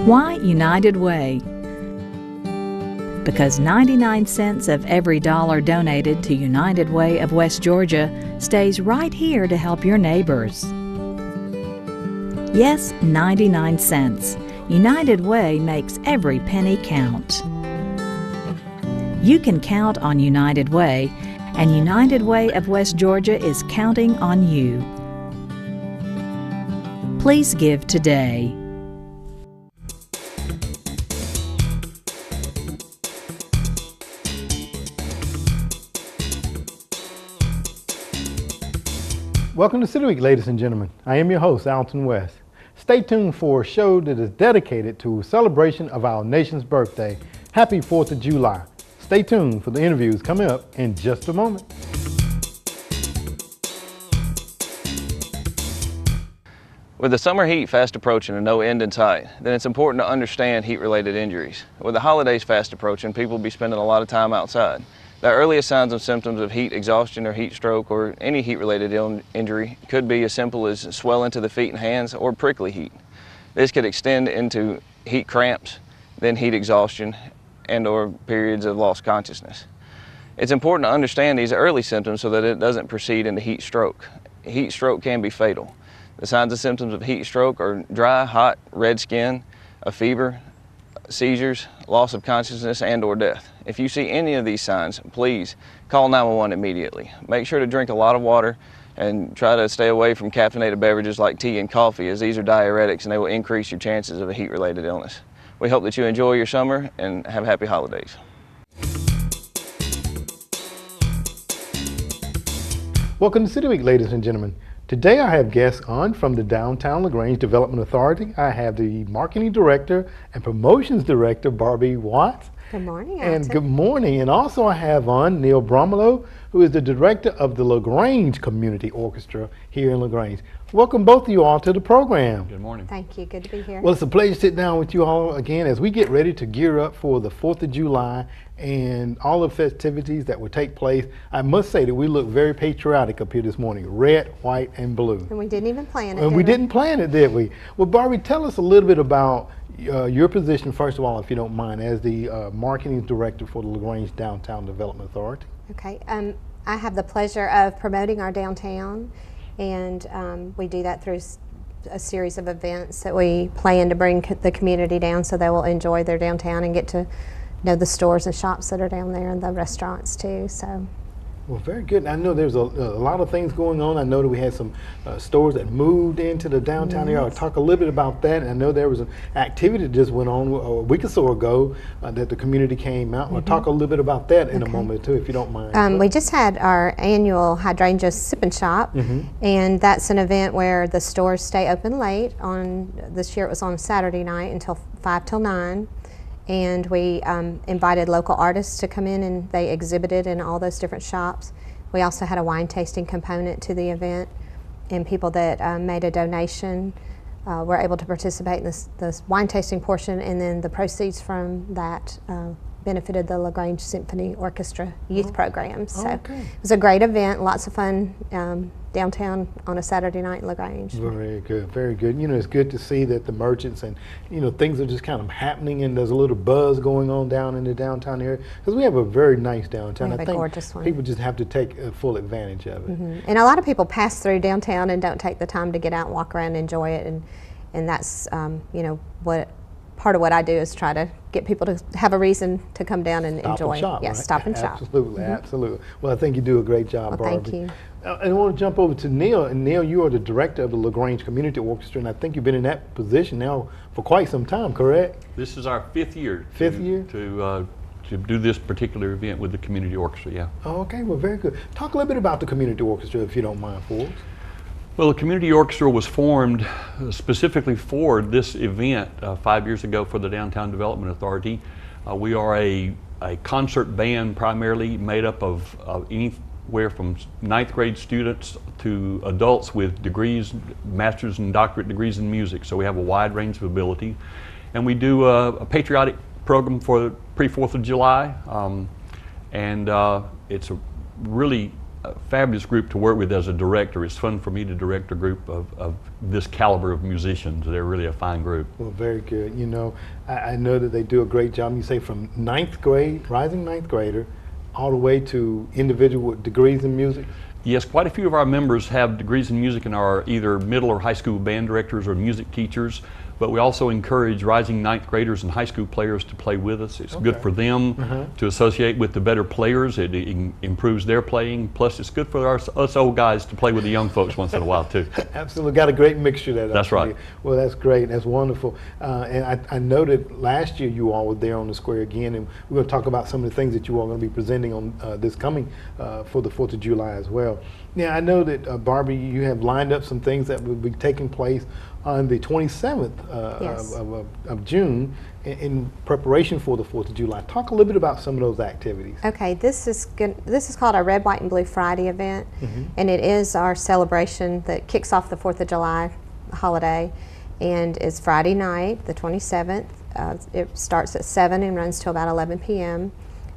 Why United Way? Because 99 cents of every dollar donated to United Way of West Georgia stays right here to help your neighbors. Yes, 99 cents. United Way makes every penny count. You can count on United Way, and United Way of West Georgia is counting on you. Please give today. Welcome to City Week, ladies and gentlemen. I am your host, Alton West. Stay tuned for a show that is dedicated to a celebration of our nation's birthday. Happy 4th of July. Stay tuned for the interviews coming up in just a moment. With the summer heat fast approaching and no end in sight, then it's important to understand heat-related injuries. With the holidays fast approaching, people will be spending a lot of time outside. The earliest signs and symptoms of heat exhaustion or heat stroke or any heat-related injury could be as simple as swelling to the feet and hands or prickly heat. This could extend into heat cramps, then heat exhaustion, and or periods of lost consciousness. It's important to understand these early symptoms so that it doesn't proceed into heat stroke. Heat stroke can be fatal. The signs and symptoms of heat stroke are dry, hot, red skin, a fever, seizures, loss of consciousness, and or death. If you see any of these signs, please call 911 immediately. Make sure to drink a lot of water and try to stay away from caffeinated beverages like tea and coffee, as these are diuretics and they will increase your chances of a heat-related illness. We hope that you enjoy your summer and have happy holidays. Welcome to City Week, ladies and gentlemen. Today I have guests on from the Downtown LaGrange Development Authority. I have the Marketing Director and Promotions Director, Barbie Watts. Good morning, Alton. And good morning. And also I have on Neil Bromelo, who is the Director of the LaGrange Community Orchestra here in LaGrange. Welcome both of you all to the program. Good morning. Thank you. Good to be here. Well, it's a pleasure to sit down with you all again as we get ready to gear up for the 4th of July and all the festivities that will take place. I must say that we look very patriotic up here this morning, red, white, and blue. And we didn't even plan it, And we didn't plan it, did we? Well, Barbie, tell us a little bit about your position, first of all, if you don't mind, as the Marketing Director for the LaGrange Downtown Development Authority. Okay. I have the pleasure of promoting our downtown, and we do that through a series of events that we plan to bring the community down so they will enjoy their downtown and get to know the stores and shops that are down there and the restaurants too. So. Well, very good. I know there's a lot of things going on. I know that we had some stores that moved into the downtown area. I'll talk a little bit about that. And I know there was an activity that just went on a week or so ago that the community came out. We'll talk a little bit about that in a moment too, if you don't mind. We just had our annual Hydrangea Sip and Shop, and that's an event where the stores stay open late. This year it was on Saturday night until 5 till 9. And we invited local artists to come in and they exhibited in all those different shops. We also had a wine tasting component to the event, and people that made a donation were able to participate in this wine tasting portion, and then the proceeds from that benefited the LaGrange Symphony Orchestra youth program. So it was a great event, lots of fun downtown on a Saturday night in LaGrange. Very good, very good. You know, it's good to see that the merchants and, you know, things are just kind of happening and there's a little buzz going on down in the downtown area, because we have a very nice downtown. We have a gorgeous one. People just have to take full advantage of it. And a lot of people pass through downtown and don't take the time to get out and walk around and enjoy it, and that's, you know, part of what I do is try to get people to have a reason to come down and enjoy. And shop, yes, right? Stop and shop. Absolutely, absolutely. Well, I think you do a great job, Well, Barbie. thank you. I want to jump over to Neil. And Neil, you are the Director of the LaGrange Community Orchestra, and I think you've been in that position now for quite some time, correct? This is our 5th year. Fifth year? To do this particular event with the community orchestra, yeah. Oh, okay, well, very good. Talk a little bit about the community orchestra, if you don't mind, for us. Well, the community orchestra was formed specifically for this event 5 years ago for the Downtown Development Authority. We are a concert band primarily made up of anywhere from 9th grade students to adults with degrees, master's and doctorate degrees in music. So we have a wide range of ability. And we do a patriotic program for pre-4th of July. It's a really fabulous group to work with as a director. It's fun for me to direct a group of this caliber of musicians. They're really a fine group. Well, very good. You know, I know that they do a great job. You say from ninth grade, rising ninth grader, all the way to individual with degrees in music? Yes, quite a few of our members have degrees in music and are either middle or high school band directors or music teachers. But we also encourage rising ninth graders and high school players to play with us. It's good for them to associate with the better players. It improves their playing. Plus, it's good for us old guys to play with the young folks once in a while, too. Absolutely. Got a great mixture there. That's right. Well, that's great. That's wonderful. And I noted last year you all were there on the square again, and we're going to talk about some of the things that you all are going to be presenting on this coming for the 4th of July as well. Now, I know that, Barbie, you have lined up some things that will be taking place on the 27th Yes. of June in preparation for the 4th of July. Talk a little bit about some of those activities. Okay, this is called our Red, White, and Blue Friday event, and it is our celebration that kicks off the 4th of July holiday, and it's Friday night, the 27th. It starts at 7 and runs till about 11 p.m.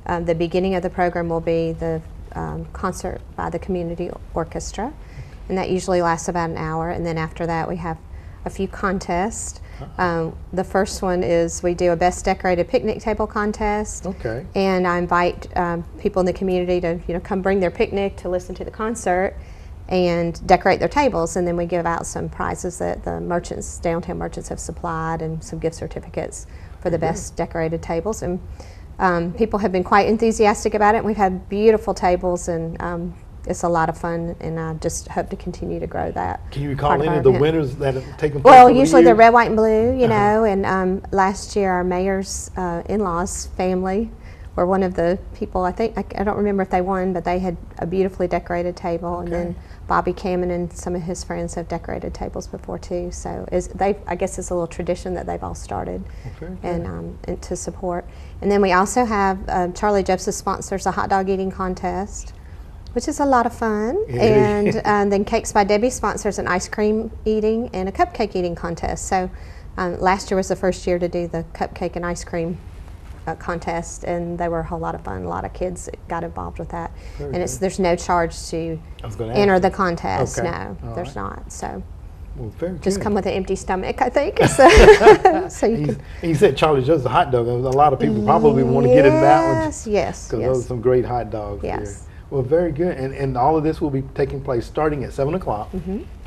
The beginning of the program will be the concert by the community orchestra, and that usually lasts about an hour, and then after that we have a few contests. The first one is we do a best decorated picnic table contest. Okay. And I invite people in the community to come bring their picnic to listen to the concert and decorate their tables, and then we give out some prizes that the merchants, downtown merchants, have supplied, and some gift certificates for the best decorated tables. And people have been quite enthusiastic about it. We've had beautiful tables, and it's a lot of fun, and I just hope to continue to grow that. Can you recall any of the winners that have taken place? Well, over the usually they're years? red, white, and blue, you know, and last year our mayor's in-laws family were one of the people. I don't remember if they won, but they had a beautifully decorated table, and then Bobby Cameron and some of his friends have decorated tables before too. So I guess it's a little tradition that they've all started and to support. And then we also have Charlie Joseph sponsors a hot dog eating contest, which is a lot of fun. And then Cakes by Debbie sponsors an ice cream eating and a cupcake eating contest. So last year was the first year to do the cupcake and ice cream contest, and they were a whole lot of fun. A lot of kids got involved with that. There's no charge to enter the contest. Okay. No, there's not. So Well, very just good. come with an empty stomach, I think. So you can. And you said Charlie Joe's a hot dog. A lot of people probably want to get in that one. Yes, Because those are some great hot dogs Yes. there. Well, very good. And all of this will be taking place starting at 7 o'clock.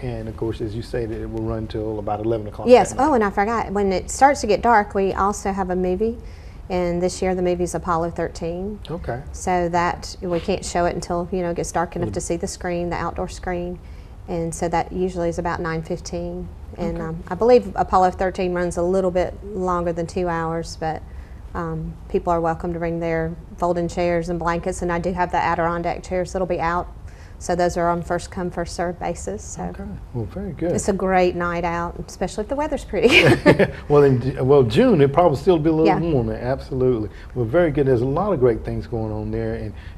And of course, as you said, it will run till about 11 o'clock. Yes. that night. Oh, and I forgot. When it starts to get dark, we also have a movie. And this year the movie's Apollo 13. Okay. So that we can't show it until it gets dark enough to see the screen, the outdoor screen. And so that usually is about 9:15. And I believe Apollo 13 runs a little bit longer than 2 hours, but people are welcome to bring their folding chairs and blankets. And I do have the Adirondack chairs that'll be out. So those are on first come, first served basis. So Okay. Well, very good. it's a great night out, especially if the weather's pretty. Well, June, it probably still be a little Yeah. warmer. Absolutely. Well, very good. There's a lot of great things going on there,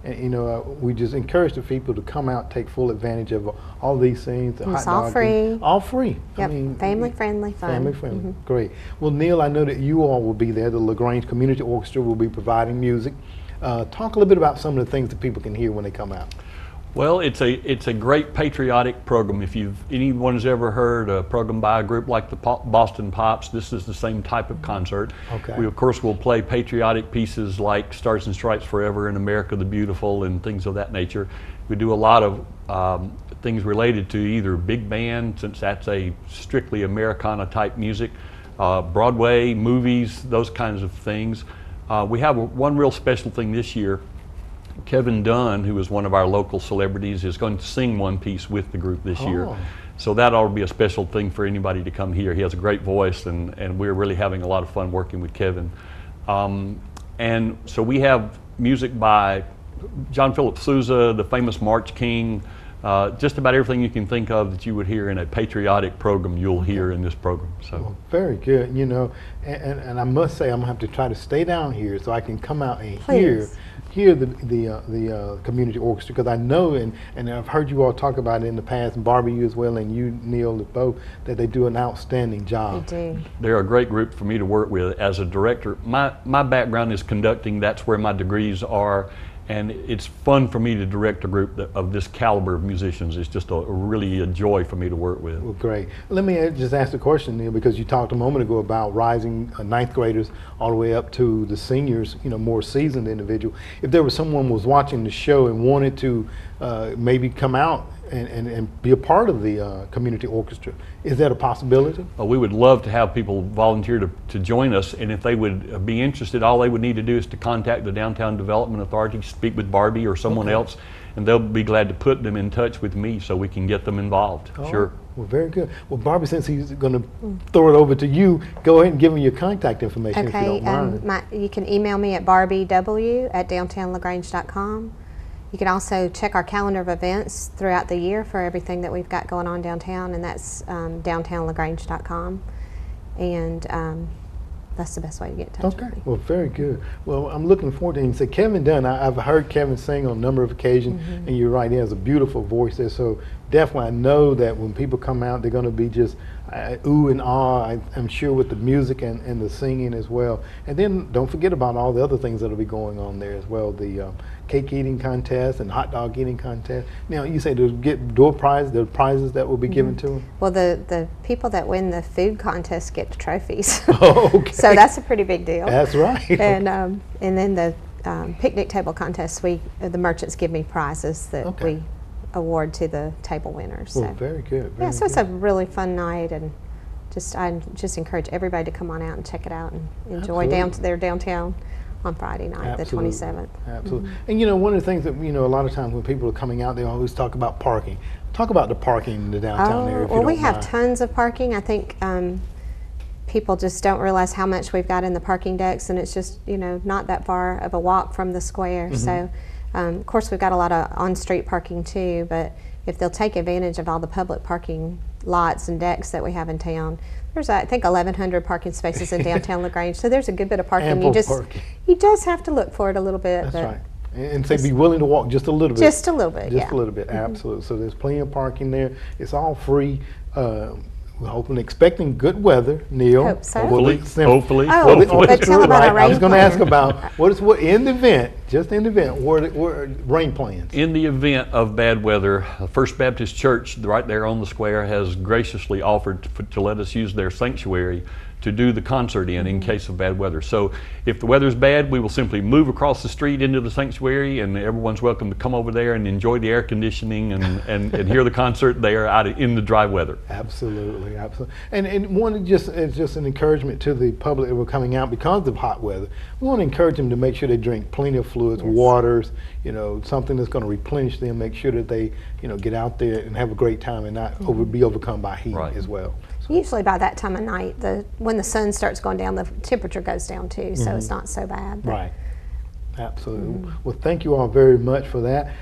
and we just encourage the people to come out, take full advantage of all these things. The It's hot all dog free. thing. All free. Yep. Family friendly fun. Family friendly. Great. Well, Neil, I know that you all will be there. The LaGrange Community Orchestra will be providing music. Talk a little bit about some of the things that people can hear when they come out. Well, it's a great patriotic program. If anyone's ever heard a program by a group like the Boston Pops, this is the same type of concert. Okay. We of course will play patriotic pieces like Stars and Stripes Forever and America the Beautiful and things of that nature. We do a lot of things related to either big band, since that's a strictly Americana type music, Broadway, movies, those kinds of things. We have one real special thing this year. Kevin Dunn, who is one of our local celebrities, is going to sing one piece with the group this year. So that ought to be a special thing for anybody to come hear. He has a great voice, and we're really having a lot of fun working with Kevin. And so we have music by John Philip Sousa, the famous March King, just about everything you can think of that you would hear in a patriotic program, you'll hear in this program. So Well, very good. And I must say, I'm gonna have to try to stay down here so I can come out and hear the community orchestra, because I know and I've heard you all talk about it in the past, and Barbie, you as well, and you, Neil, both, that they do an outstanding job. They do. they're a great group for me to work with as a director. My background is conducting. That's where my degrees are. And it's fun for me to direct a group of this caliber of musicians. It's just really a joy for me to work with. Well, great. Let me just ask the question, Neil, because you talked a moment ago about rising ninth graders all the way up to the seniors, more seasoned individual. If there was someone was watching the show and wanted to maybe come out and be a part of the community orchestra, is that a possibility? We would love to have people volunteer to join us, and if they would be interested, all they would need to do is to contact the Downtown Development Authority, speak with Barbie or someone else, and they'll be glad to put them in touch with me so we can get them involved. Sure. Well, very good. Well, Barbie, since he's going to throw it over to you, go ahead and give him your contact information if you don't mind. You can email me at barbiew@downtownlagrange.com. You can also check our calendar of events throughout the year for everything that we've got going on downtown, and that's downtownlagrange.com. And that's the best way to get in touch with me. Well, very good. Well, I'm looking forward to it. And so Kevin Dunn, I've heard Kevin sing on a number of occasions, and you're right, he has a beautiful voice there. So definitely I know that when people come out, they're going to be just ooh and ah, I'm sure, with the music and the singing as well. And then don't forget about all the other things that will be going on there as well, the cake eating contest and hot dog eating contest. Now, you say they'll get door prizes, the prizes that will be given to them? Well, the people that win the food contest get the trophies. Oh, okay. So that's a pretty big deal. That's right. And then the picnic table contest, the merchants give me prizes that we award to the table winners. Well, so. very good. Yeah, so it's a really fun night, and I just encourage everybody to come on out and check it out and enjoy their downtown on Friday night, the 27th. Absolutely. And one of the things that, a lot of times when people are coming out, they always talk about parking. Talk about the parking in the downtown area, if you well, we don't have mind. tons of parking. I think people just don't realize how much we've got in the parking decks, and it's just, not that far of a walk from the square. So, of course, we've got a lot of on-street parking too, but if they'll take advantage of all the public parking lots and decks that we have in town, there's, I think, 1,100 parking spaces in downtown LaGrange, so there's a good bit of parking. Ample parking. You just have to look for it a little bit. That's right. And say be willing to walk just a little bit. Just a little bit, Just a little bit, absolutely. So there's plenty of parking there. It's all free. We're hoping, expecting good weather, Neil. Hope so. Hopefully. But tell about our rain I was going to plan. ask about what in the event, just in the event, what are rain plans? In the event of bad weather, First Baptist Church right there on the square has graciously offered to let us use their sanctuary to do the concert in case of bad weather. So if the weather's bad, we will simply move across the street into the sanctuary, and everyone's welcome to come over there and enjoy the air conditioning and hear the concert there in the dry weather. Absolutely, absolutely. And one just an encouragement to the public that were coming out because of hot weather. We want to encourage them to make sure they drink plenty of fluids, waters, something that's going to replenish them, make sure that they, get out there and have a great time and not be overcome by heat as well. Usually by that time of night, when the sun starts going down, the temperature goes down too, so it's not so bad. Right. Absolutely. Well, thank you all very much for that.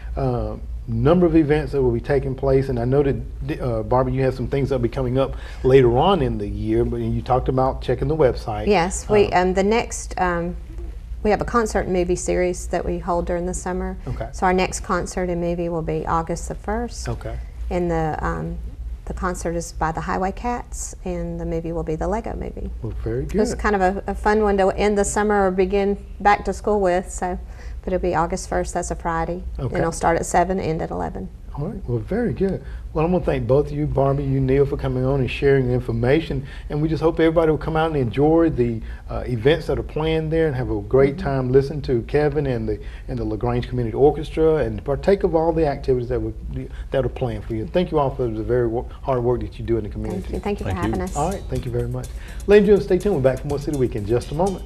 Number of events that will be taking place, and I know that Barbie, you have some things that will be coming up later on in the year, but you talked about checking the website. Yes, we the next we have a concert and movie series that we hold during the summer. Okay. So our next concert and movie will be August the 1st. Okay. And the concert is by the Highway Cats, and the movie will be the Lego movie. Well, very good. It's kind of a fun one to end the summer or begin back to school with. So, but it'll be August 1st. That's a Friday, and it'll start at 7, end at 11. All right. Well, very good. Well, I'm going to thank both of you, Barbie, you, Neil, for coming on and sharing the information. And we just hope everybody will come out and enjoy the events that are planned there and have a great time listening to Kevin and the LaGrange Community Orchestra and partake of all the activities that are planned for you. Thank you all for the very hard work that you do in the community. Thank you for having us. All right. Thank you very much. Ladies and gentlemen, stay tuned. We're back for more City Week in just a moment.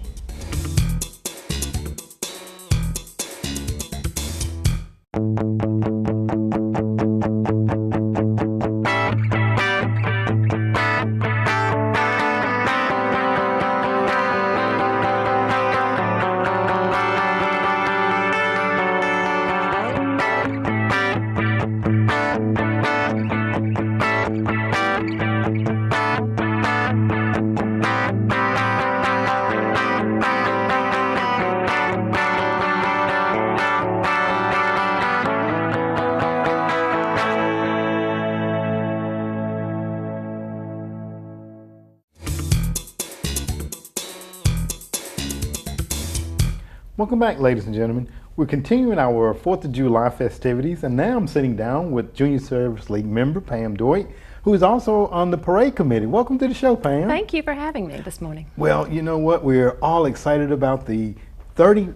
Welcome back, ladies and gentlemen. We're continuing our 4th of July festivities, and now I'm sitting down with Junior Service League member Pam Doig, who is also on the parade committee. Welcome to the show, Pam. Thank you for having me this morning. Well, you know what? We're all excited about the 30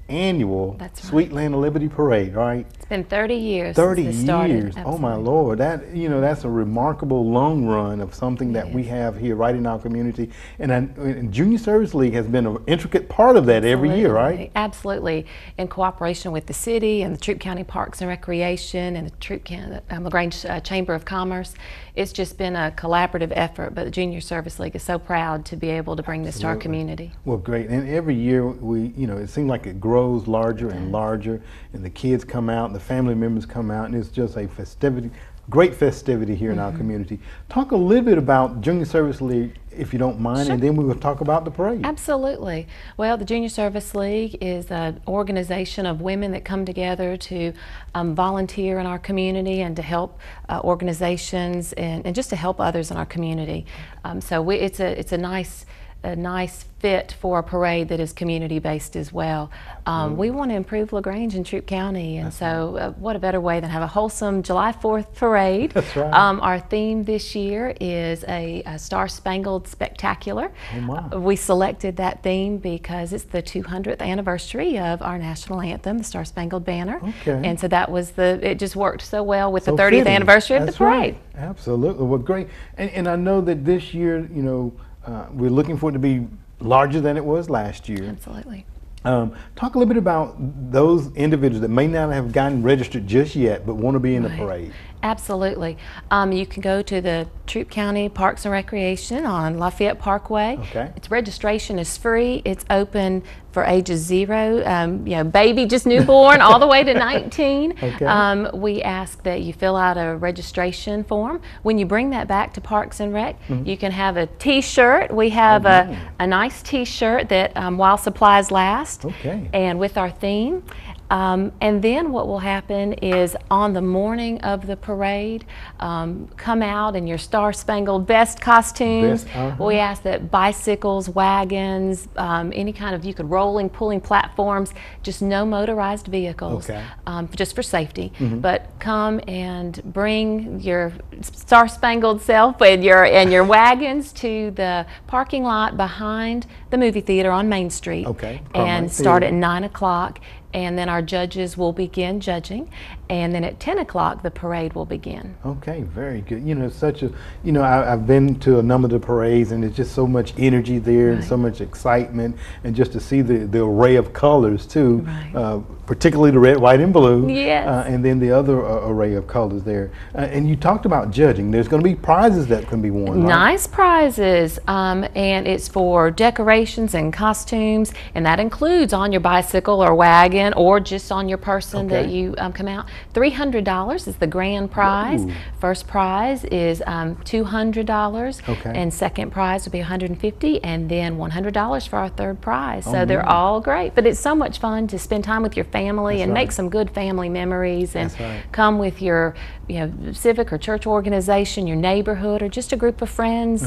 annual Sweetland of Liberty Parade, right? It's been 30 years 30 since it started. years. Absolutely. Oh my Lord. That's a remarkable long run of something that we have here right in our community. And Junior Service League has been an intricate part of that every year, right? Absolutely. In cooperation with the city and the Troup County Parks and Recreation and the Troup County LaGrange Chamber of Commerce. It's just been a collaborative effort, but the Junior Service League is so proud to be able to bring this to our community. Well, great. And every year it seems like it grows larger and larger, and the kids come out, the family members come out, and it's just a festivity, great festivity here in our community. Talk a little bit about Junior Service League, if you don't mind, and then we will talk about the parade. Absolutely. Well, the Junior Service League is an organization of women that come together to volunteer in our community and to help organizations and just to help others in our community. So it's a nice fit for a parade that is community-based as well. We want to improve LaGrange and Troup County, and what a better way than have a wholesome July 4th parade. That's right. Our theme this year is a Star-Spangled Spectacular. Oh my. We selected that theme because it's the 200th anniversary of our national anthem, the Star-Spangled Banner. Okay. And so it just worked so well with the So 30th fitting. anniversary of the That's right. parade. Absolutely. Well, great. And I know that this year, we're looking for it to be larger than it was last year. Absolutely. Talk a little bit about those individuals that may not have gotten registered just yet, but want to be in the parade. Absolutely. You can go to the Troup County Parks and Recreation on Lafayette Parkway. Okay. Its registration is free. It's open for ages 0, baby, just newborn, all the way to 19. Okay. We ask that you fill out a registration form. When you bring that back to Parks and Rec, you can have a T-shirt. We have a nice T-shirt that while supplies last, Okay. and with our theme. And then what will happen is on the morning of the parade, come out in your Star-Spangled Vest costumes. We ask that bicycles, wagons, any kind of, you could rolling, pulling platforms, just no motorized vehicles, just for safety. But come and bring your Star-Spangled self and your wagons to the parking lot behind the movie theater on Main Street. Okay. And start at 9 o'clock. And then our judges will begin judging, and then at 10 o'clock the parade will begin. Okay, very good. I've been to a number of the parades, and there's just so much energy there and so much excitement, and just to see the array of colors too, particularly the red, white, and blue. Yes. And then the other array of colors there. And you talked about judging. There's going to be prizes that can be won, right? Nice prizes, and it's for decorations and costumes, and that includes on your bicycle or wagon or just on your person that you come out. $300 is the grand prize. Ooh. First prize is $200, and second prize will be $150, and then $100 for our third prize. So they're all great, but it's so much fun to spend time with your family and make some good family memories, and come with your civic or church organization, your neighborhood, or just a group of friends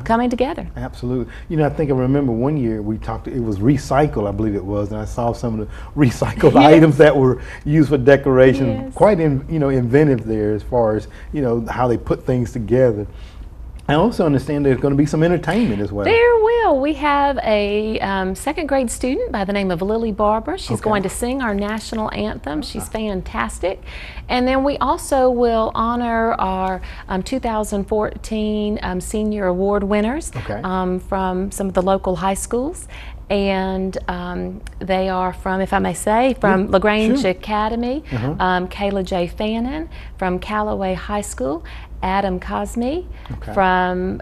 coming together. Absolutely. I think I remember one year we talked, it was recycle, I believe it was, and I saw some of the recycled items that were used for decoration. Quite inventive there as far as how they put things together. I also understand there's going to be some entertainment as well. There will. We have a second grade student by the name of Lily Barber. She's going to sing our national anthem. She's fantastic. And then we also will honor our 2014 senior award winners from some of the local high schools. And they are from, if I may say, from LaGrange Academy, Kayla J. Fannin, from Callaway High School, Adam Cosme, from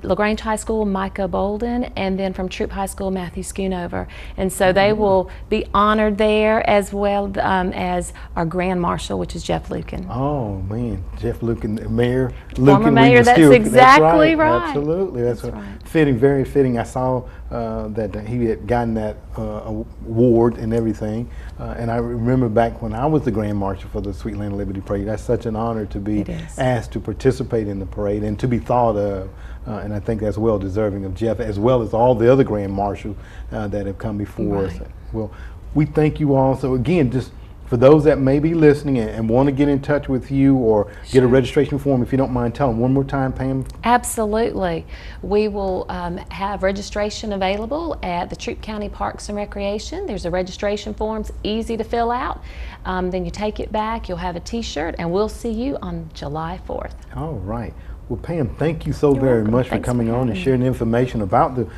LaGrange High School, Micah Bolden, and then from Troup High School, Matthew Schoonover. And so they will be honored there, as well as our Grand Marshal, which is Jeff Lucan. Oh man, Jeff Lucan, Mayor Lucan. Former Mayor, that's exactly right. Absolutely, that's fitting, very fitting. I saw that he had gotten that award and everything. And I remember back when I was the Grand Marshal for the Sweetland Liberty Parade, that's such an honor to be asked to participate in the parade and to be thought of. And I think that's well deserving of Jeff, as well as all the other Grand Marshals that have come before us. Well, we thank you all. So again, just for those that may be listening and want to get in touch with you or get a registration form, if you don't mind, tell them one more time, Pam. Absolutely. We will have registration available at the Troup County Parks and Recreation. There's a registration form, it's easy to fill out. Then you take it back, you'll have a t-shirt, and we'll see you on July 4th. All right. Well, Pam, thank you so You're very welcome. much for Thanks coming for on and having sharing the information about the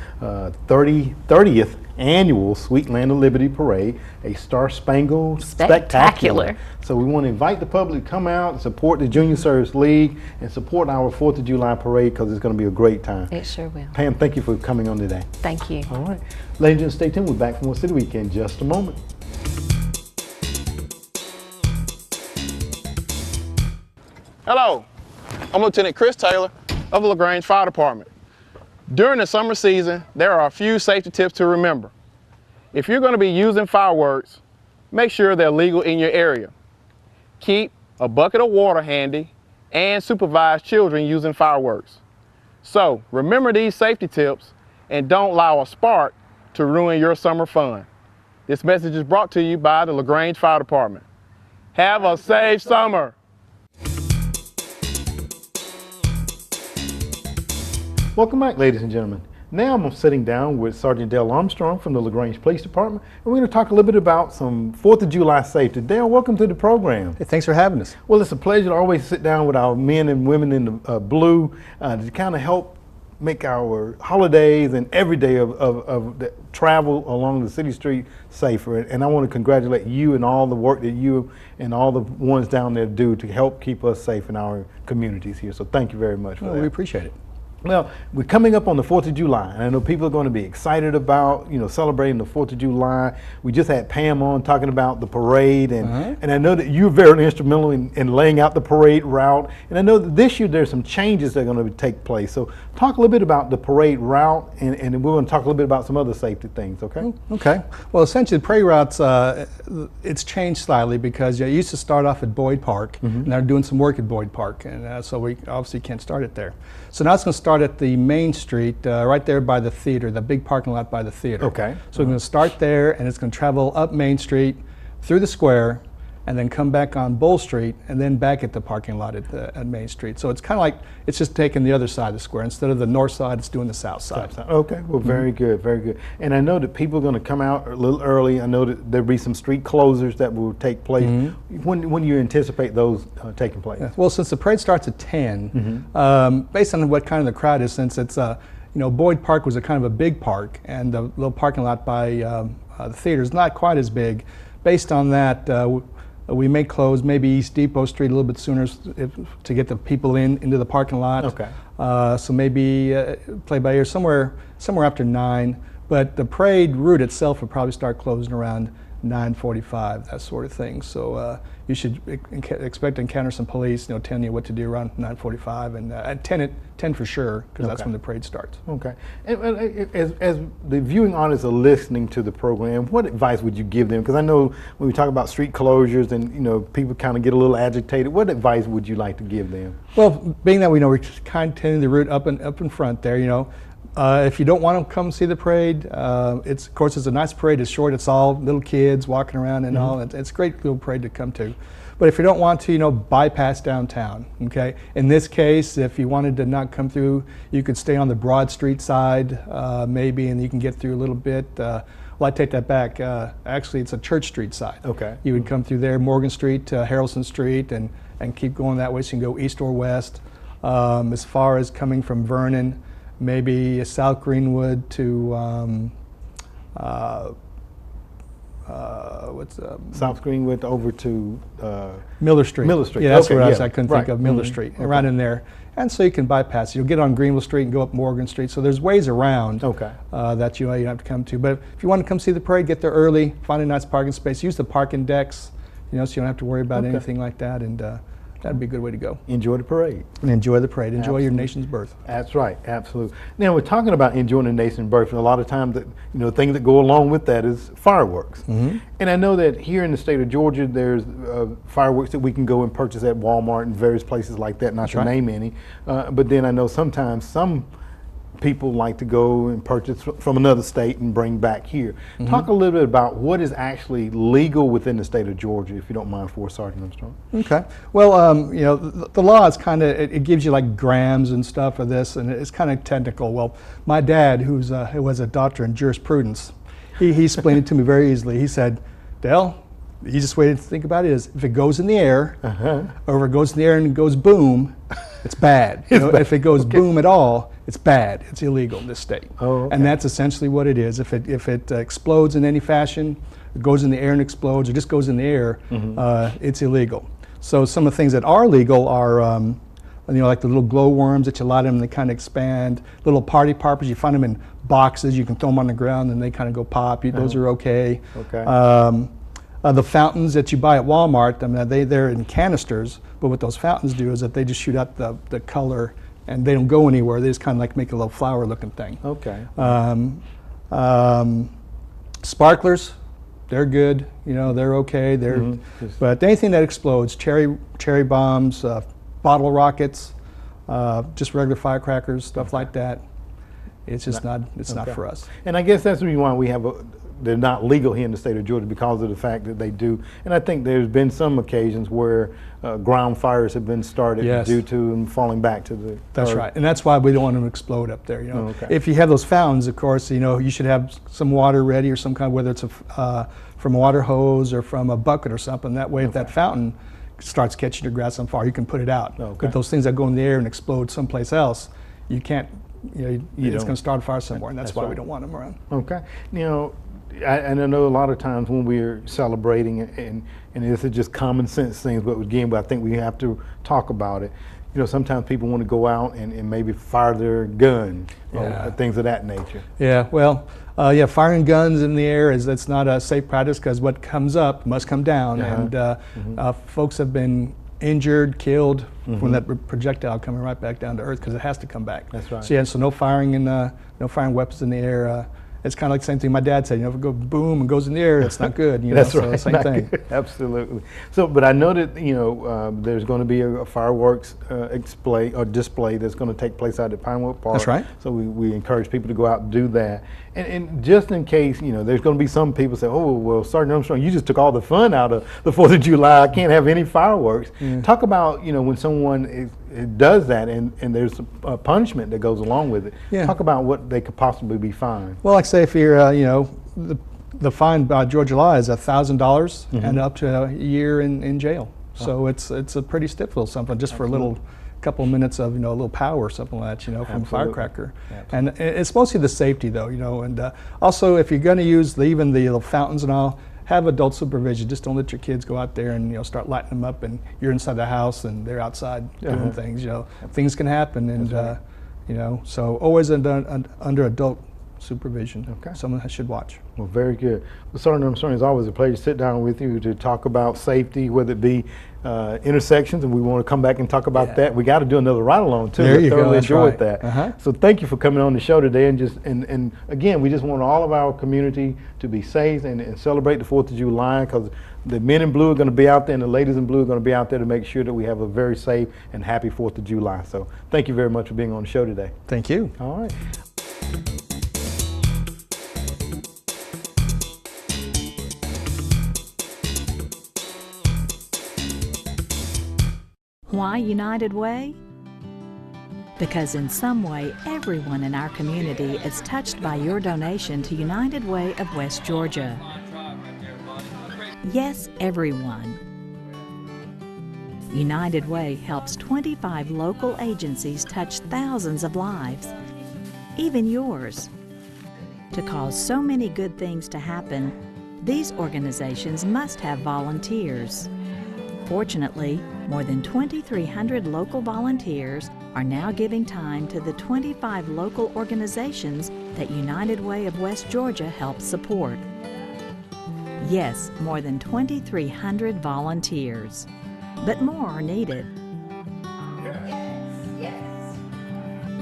30th annual Sweet Land of Liberty Parade, a Star-Spangled Spectacular. So we want to invite the public to come out and support the Junior Service League and support our 4th of July parade, because it's going to be a great time. It sure will. Pam, thank you for coming on today. Thank you. All right. Ladies and gentlemen, stay tuned. We're back from One City Week in just a moment. Hello, I'm Lieutenant Chris Taylor of the LaGrange Fire Department. During the summer season, there are a few safety tips to remember. If you're going to be using fireworks, make sure they're legal in your area. Keep a bucket of water handy and supervise children using fireworks. So remember these safety tips and don't allow a spark to ruin your summer fun. This message is brought to you by the LaGrange Fire Department. Have a safe summer. Welcome back, ladies and gentlemen. Now I'm sitting down with Sergeant Dale Armstrong from the LaGrange Police Department, and we're going to talk a little bit about some 4th of July safety. Dale, welcome to the program. Hey, thanks for having us. Well, it's a pleasure to always sit down with our men and women in the blue to kind of help make our holidays and every day of the travel along the city street safer. And I want to congratulate you and all the work that you and all the ones down there do to help keep us safe in our communities here. So thank you very much for that. We appreciate it. Well, we're coming up on the 4th of July, and I know people are going to be excited about, celebrating the 4th of July. We just had Pam on talking about the parade, and I know that you're very instrumental in laying out the parade route, and I know that this year there's some changes that are going to take place. So talk a little bit about the parade route, and we're going to talk a little bit about some other safety things, okay? Okay. Well, essentially, the parade routes, it's changed slightly because it used to start off at Boyd Park, and they're doing some work at Boyd Park, and so we obviously can't start it there. So now it's going to start at the main street, right there by the theater, the big parking lot by the theater. Okay. So we're going to start there, and it's going to travel up Main Street, through the square, and then come back on Bull Street, and then back at the parking lot at Main Street. So it's kind of like it's just taking the other side of the square. Instead of the north side, it's doing the south side. Okay, well, very good, very good. And I know that people are going to come out a little early. I know that there'll be some street closures that will take place. When you anticipate those taking place? Yeah. Well, since the parade starts at 10, based on what kind of the crowd is, since it's Boyd Park was a kind of a big park, and the little parking lot by the theater is not quite as big. Based on that, we may close maybe East Depot Street a little bit sooner to get the people into the parking lot. Okay. So maybe play by ear somewhere after 9. But the parade route itself will probably start closing around 9:45, that sort of thing. So you should expect to encounter some police, telling you what to do around 9:45 and at 10 for sure, because that's when the parade starts. Okay. And as the viewing audience are listening to the program, what advice would you give them? Because I know when we talk about street closures and people kind of get a little agitated, what advice would you like to give them? Well, being that we're kind of taking the route up in front there, if you don't want to come see the parade, of course it's a nice parade. It's short. It's all little kids walking around and all. It's a great little parade to come to. But if you don't want to, bypass downtown. Okay. In this case, if you wanted to not come through, you could stay on the Broad Street side, maybe, and you can get through a little bit. Well, I take that back. Actually, it's a Church Street side. Okay. You would come through there, Morgan Street, Harrelson Street, and keep going that way. So you can go east or west. As far as coming from Vernon, maybe South Greenwood to South Greenwood over to Miller Street. Miller Street. Yeah, that's okay, what I couldn't think of. Miller Street, around in there. And so you can bypass. You'll get on Greenville Street and go up Morgan Street. So there's ways around that you have to come to. But if you want to come see the parade, get there early, find a nice parking space, use the parking decks, so you don't have to worry about anything like that. And that'd be a good way to go. Enjoy the parade. And enjoy the parade. Enjoy your nation's birth. That's right. Absolutely. Now, we're talking about enjoying the nation's birth, and a lot of times that things that go along with that is fireworks. And I know that here in the state of Georgia, there's fireworks that we can go and purchase at Walmart and various places like that, not to name any. But then I know sometimes some people like to go and purchase from another state and bring back here. Talk a little bit about what is actually legal within the state of Georgia, if you don't mind, for Sergeant Armstrong. Okay. Well, you know, the law is kind of, it gives you like grams and stuff for this, and it's kind of technical. Well, my dad, who was a doctor in jurisprudence, he explained it to me very easily. He said, Dale, the easiest way to think about it is if it goes in the air, or if it goes in the air and it goes boom, it's bad. You know, if it goes boom at all, it's bad. It's illegal in this state. And that's essentially what it is. If it explodes in any fashion, it goes in the air and explodes, or just goes in the air, it's illegal. So some of the things that are legal are, you know, like the little glowworms that you light them and they kind of expand. Little party poppers, you find them in boxes. You can throw them on the ground and they kind of go pop. Those are okay. The fountains that you buy at Walmart, I mean, they're in canisters, but what those fountains do is that they just shoot out the color and they don't go anywhere. They just kind of like make a little flower looking thing. Sparklers, they're good, you know, they're okay. But anything that explodes, cherry bombs, bottle rockets, just regular firecrackers, stuff like that, it's just not for us. And I guess that's the reason why we have they're not legal here in the state of Georgia, because of the fact that they do. And I think there's been some occasions where ground fires have been started due to them falling back to the That's right, and that's why we don't want them to explode up there. You know, if you have those fountains, of course, you know, you should have some water ready or some kind, whether it's from a water hose or from a bucket or something. That way, if that fountain starts catching your grass on fire, you can put it out. But those things that go in the air and explode someplace else, you can't. You know, it's going to start a fire somewhere, and that's why we don't want them around. You know. And I know a lot of times when we're celebrating, and this is just common sense things, but again, I think we have to talk about it. You know, sometimes people want to go out and maybe fire their gun, or things of that nature. Yeah, well, firing guns in the air that's not a safe practice, because what comes up must come down, and folks have been injured, killed from that projectile coming right back down to earth, because it has to come back. That's right. So no firing no firing weapons in the air. It's kind of like the same thing my dad said, you know, if it goes boom and goes in the air, that's not good. You know, that's so right. Same thing. Absolutely. So, but I know that, you know, there's going to be a fireworks display that's going to take place out at Pinewood Park. That's right. So we encourage people to go out and do that. And just in case, you know, there's going to be some people say, oh, well, Sergeant Armstrong, you just took all the fun out of the 4th of July. I can't have any fireworks. Talk about, you know, when someone does that and there's a punishment that goes along with it. Talk about what they could possibly be fined. Well, like say if you're, you know, the fine by Georgia law is $1,000 and up to a year in jail. So it's a pretty stiff little something just for a little couple of minutes of, you know, a little power or something like that, you know, from a firecracker. And it's mostly the safety though, you know, and also if you're going to use even the little fountains and all, have adult supervision. Just don't let your kids go out there and, you know, start lighting them up and you're inside the house and they're outside doing things. You know, things can happen, and you know, so always under adult supervision. Someone should watch. Well, very good. Well, Sergeant Armstrong, it's always a pleasure to sit down with you to talk about safety, whether it be intersections, and we want to come back and talk about that. We got to do another ride-along too. There you go. Thoroughly That's enjoyed right. that. So thank you for coming on the show today, and again, we just want all of our community to be safe and celebrate the 4th of July, because the men in blue are going to be out there and the ladies in blue are going to be out there to make sure that we have a very safe and happy 4th of July. So thank you very much for being on the show today. Thank you. All right. Why United Way? Because in some way, everyone in our community is touched by your donation to United Way of West Georgia. Yes, everyone. United Way helps 25 local agencies touch thousands of lives, even yours. To cause so many good things to happen, these organizations must have volunteers. Fortunately, more than 2,300 local volunteers are now giving time to the 25 local organizations that United Way of West Georgia helps support. Yes, more than 2,300 volunteers. But more are needed.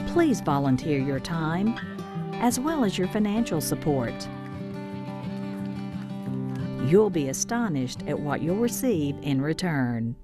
Please volunteer your time, as well as your financial support. You'll be astonished at what you'll receive in return.